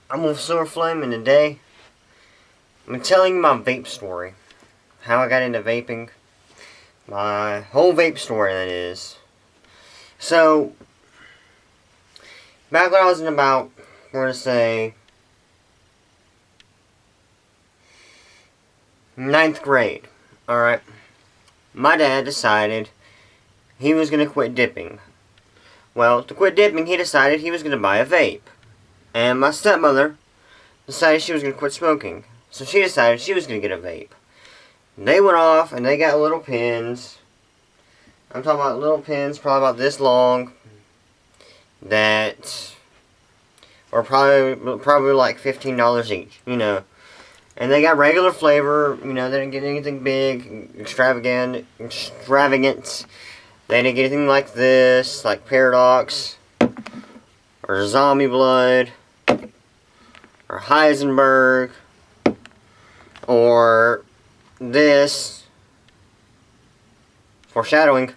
I'm with Silver Flame, and today I'm telling you my vape story. How I got into vaping. My whole vape story, that is. So, back when I was in about, we're going to say, ninth grade. Alright. My dad decided he was going to quit dipping. Well, to quit dipping, he decided he was going to buy a vape. And my stepmother decided she was going to quit smoking. So she decided she was going to get a vape. They went off and they got little pins. I'm talking about little pins, probably about this long, that were probably like $15 each, you know. And they got regular flavor, you know, they didn't get anything big, extravagant. They didn't get anything like this, like Paradox, or Zombie Blood, or Heisenberg, or this, foreshadowing.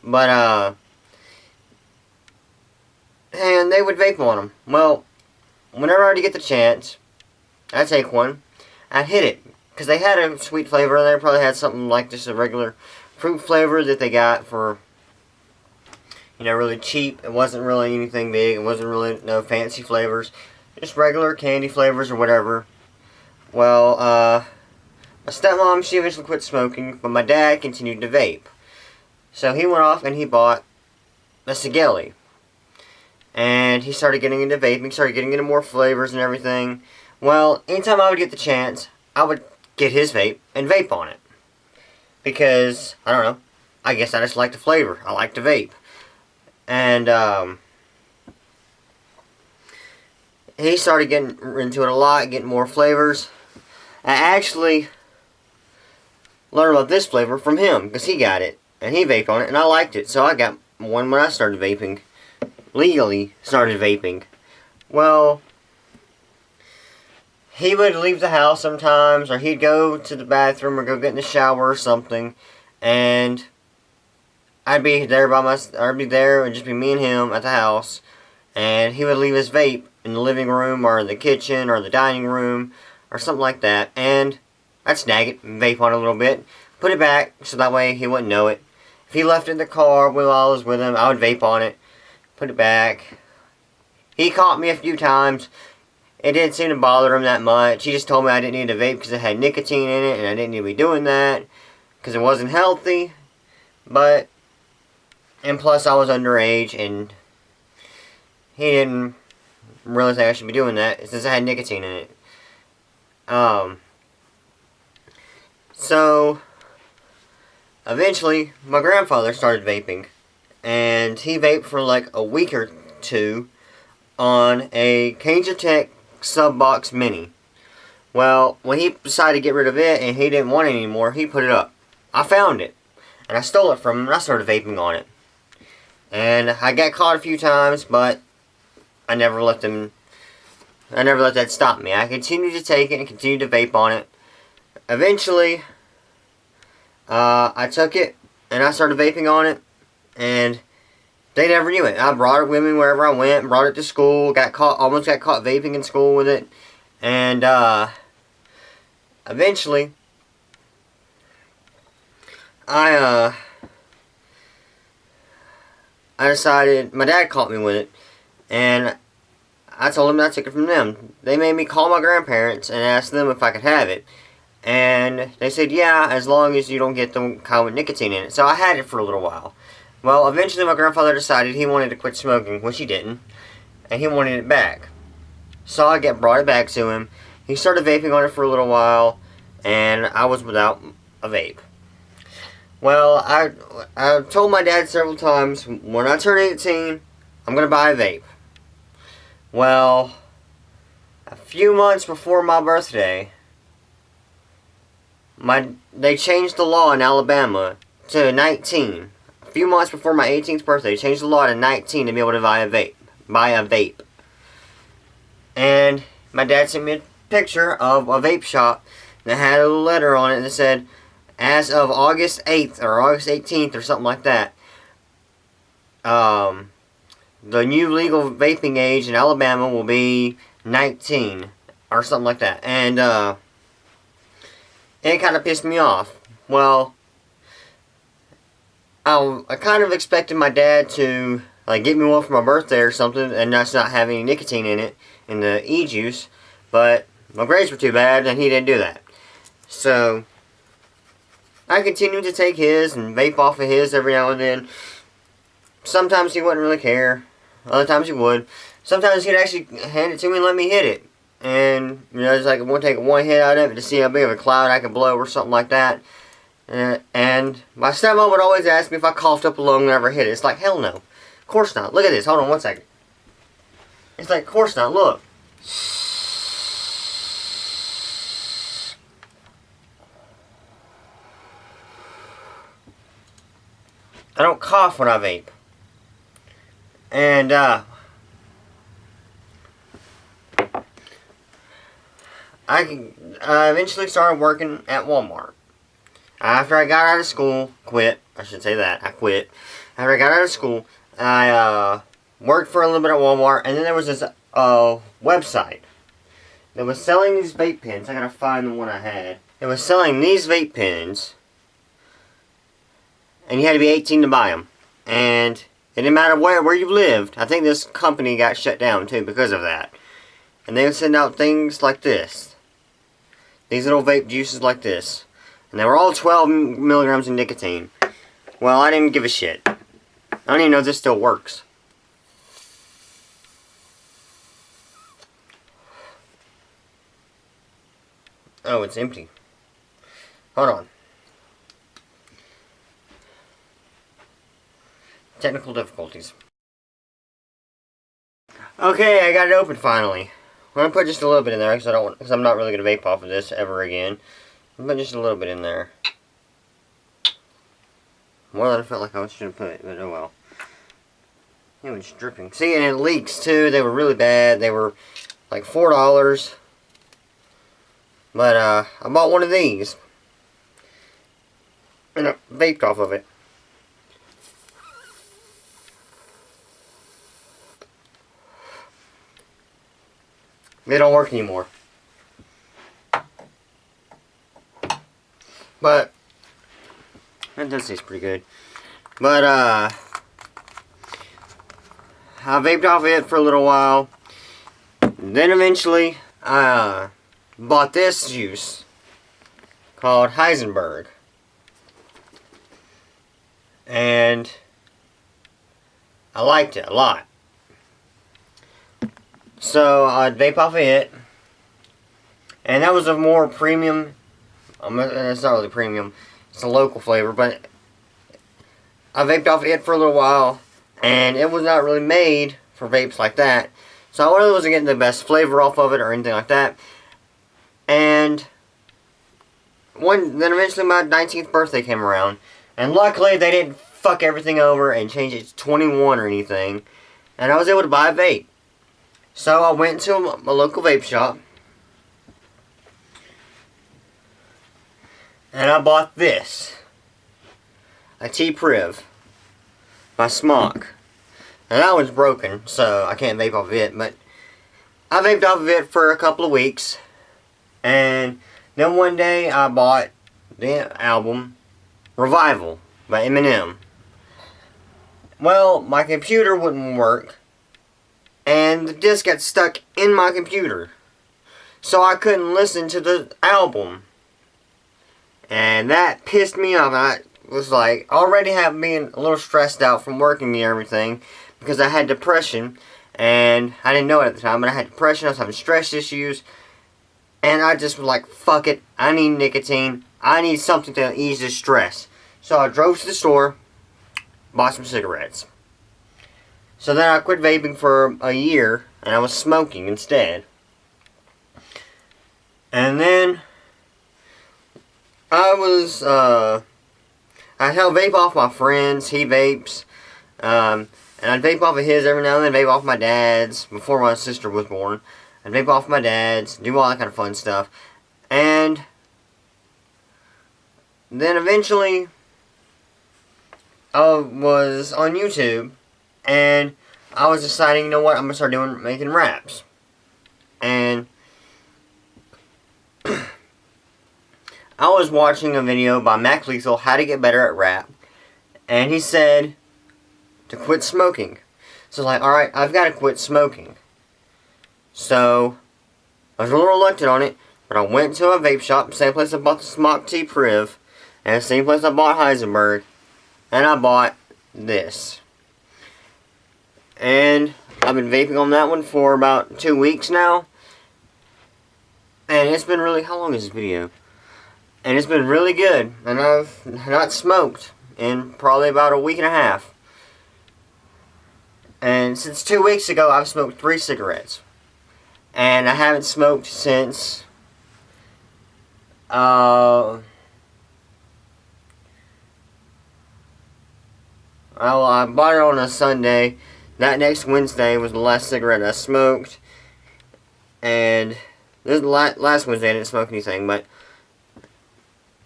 But, and they would vape on them. Well, whenever I'd get the chance, I'd take one, I'd hit it. Because they had a sweet flavor, and they probably had something like just a regular fruit flavor that they got for, you know, really cheap. It wasn't really anything big. It wasn't really no fancy flavors. Just regular candy flavors or whatever. Well, my stepmom, she eventually quit smoking, but my dad continued to vape. So he went off and he bought a Sigelli. And he started getting into vaping, started getting into more flavors and everything. Well, anytime I would get the chance, I would get his vape and vape on it. Because, I don't know, I guess I just like the flavor. I like to vape. And, he started getting into it a lot, getting more flavors. I actually learned about this flavor from him, because he got it. And he vaped on it, and I liked it. So I got one when I started vaping. Legally started vaping. Well, he would leave the house sometimes, or he'd go to the bathroom or go get in the shower or something, and I'd be there I'd be there, and just be me and him at the house, and he would leave his vape in the living room or the kitchen or the dining room or something like that, and I'd snag it and vape on it a little bit, put it back so that way he wouldn't know it. If he left it in the car while I was with him, I would vape on it, put it back. He caught me a few times. It didn't seem to bother him that much. He just told me I didn't need to vape because it had nicotine in it, and I didn't need to be doing that because it wasn't healthy. But, and plus I was underage, and he didn't really think I should be doing that since it had nicotine in it. So, eventually, my grandfather started vaping. And he vaped for like a week or two on a Cajun Tech Subbox Mini. Well, when he decided to get rid of it and he didn't want it anymore, he put it up. I found it. And I stole it from him and I started vaping on it. And I got caught a few times, but I never let that stop me. I continued to take it and continued to vape on it. Eventually, I took it and I started vaping on it. And they never knew it. I brought it with me wherever I went, brought it to school, almost got caught vaping in school with it. And, eventually, I decided, my dad caught me with it, and I told him that I took it from them. They made me call my grandparents and ask them if I could have it. And they said, yeah, as long as you don't get the kind with nicotine in it. So I had it for a little while. Well, eventually my grandfather decided he wanted to quit smoking, which he didn't, and he wanted it back. So I brought it back to him. He started vaping on it for a little while, and I was without a vape. Well, I told my dad several times, when I turn 18, I'm going to buy a vape. Well, a few months before my birthday, they changed the law in Alabama to 19. A few months before my 18th birthday, they changed the law to 19 to be able to buy a vape. And my dad sent me a picture of a vape shop that had a little letter on it that said, as of August 8th or August 18th or something like that, the new legal vaping age in Alabama will be 19 or something like that. And it kind of pissed me off. Well, I kind of expected my dad to like get me one for my birthday or something, and that's not have any nicotine in it, in the e-juice. But my grades were too bad, and he didn't do that. So I continued to take his and vape off of his every now and then. Sometimes he wouldn't really care. Other times he would. Sometimes he'd actually hand it to me and let me hit it. And, you know, just like I want to take one hit out of it to see how big of a cloud I could blow or something like that. And my stepmom would always ask me if I coughed up a lung whenever I hit it. It's like, hell no. Of course not. Look at this. Hold on one second. It's like, of course not. Look. I don't cough when I vape. And, I eventually started working at Walmart. After I got out of school, I should say that, I quit. After I got out of school, I worked for a little bit at Walmart, and then there was this website that was selling these vape pens. I gotta find the one I had. It was selling these vape pens, and you had to be 18 to buy them. And it didn't matter where you lived. I think this company got shut down too because of that. And they would send out things like this. These little vape juices like this. And they were all 12 milligrams of nicotine. Well, I didn't give a shit. I don't even know if this still works. Oh, it's empty. Hold on. Technical difficulties. Okay, I got it open finally. I'm gonna put just a little bit in there because I'm not really gonna vape off of this ever again. But just a little bit in there. More than I felt like I should have put, but oh well. It was dripping. See, and it leaks too. They were really bad. They were like $4. But I bought one of these. And I vaped off of it. They don't work anymore. But that does taste pretty good. But I vaped off it for a little while. Then eventually I bought this juice called Heisenberg. And I liked it a lot. So I'd vape off of it. And that was a more premium. It's not really premium. It's a local flavor, but I vaped off it for a little while, and it was not really made for vapes like that. So I really wasn't getting the best flavor off of it or anything like that. And then eventually my 19th birthday came around, and luckily they didn't fuck everything over and change it to 21 or anything, and I was able to buy a vape. So I went to a local vape shop, and I bought this. A T-Priv by Smock. And that one's broken, so I can't vape off of it, but I vaped off of it for a couple of weeks. And then one day I bought the album Revival by Eminem. Well, my computer wouldn't work, and the disc got stuck in my computer. So I couldn't listen to the album. And that pissed me off. I was like, already being a little stressed out from working and everything, because I had depression, and I didn't know it at the time, but I had depression, I was having stress issues, and I just was like, fuck it, I need nicotine, I need something to ease the stress. So I drove to the store, bought some cigarettes. So then I quit vaping for a year, and I was smoking instead. And then I'd help vape off my friends, he vapes, and I'd vape off of his every now and then, vape off my dad's, before my sister was born. I'd vape off my dad's, do all that kind of fun stuff. And then eventually, I was on YouTube, and I was deciding, you know what, I'm going to start making wraps. And I was watching a video by Mac Lethal, how to get better at rap. And he said to quit smoking. So like, alright, I've got to quit smoking. So, I was a little reluctant on it, but I went to a vape shop, same place I bought the Smock T Priv, and the same place I bought Heisenberg, and I bought this. And I've been vaping on that one for about 2 weeks now. And it's been really, how long is this video? And it's been really good, and I've not smoked in probably about a week and a half. And since 2 weeks ago, I've smoked 3 cigarettes. And I haven't smoked since, well, I bought it on a Sunday. That next Wednesday was the last cigarette I smoked. And this is the last Wednesday I didn't smoke anything, but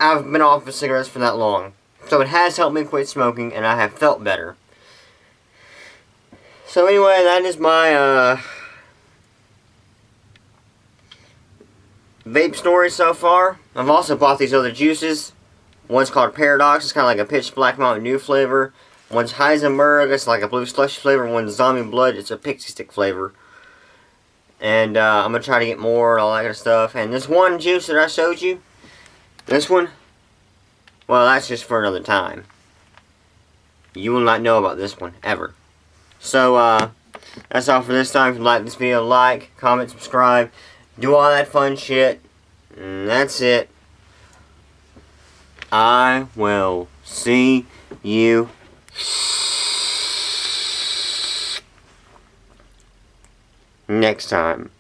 I've been off of cigarettes for that long. So it has helped me quit smoking, and I have felt better. So anyway, that is my vape story so far. I've also bought these other juices. One's called Paradox, it's kind of like a pitch black Mountain Dew flavor. One's Heisenberg, it's like a blue slushy flavor. One's Zombie Blood, it's a pixie stick flavor. And I'm going to try to get more and all that kind of stuff. And this one juice that I showed you, this one, well, that's just for another time. You will not know about this one, ever. So, that's all for this time. If you like this video, like, comment, subscribe, do all that fun shit. And that's it. I will see you next time.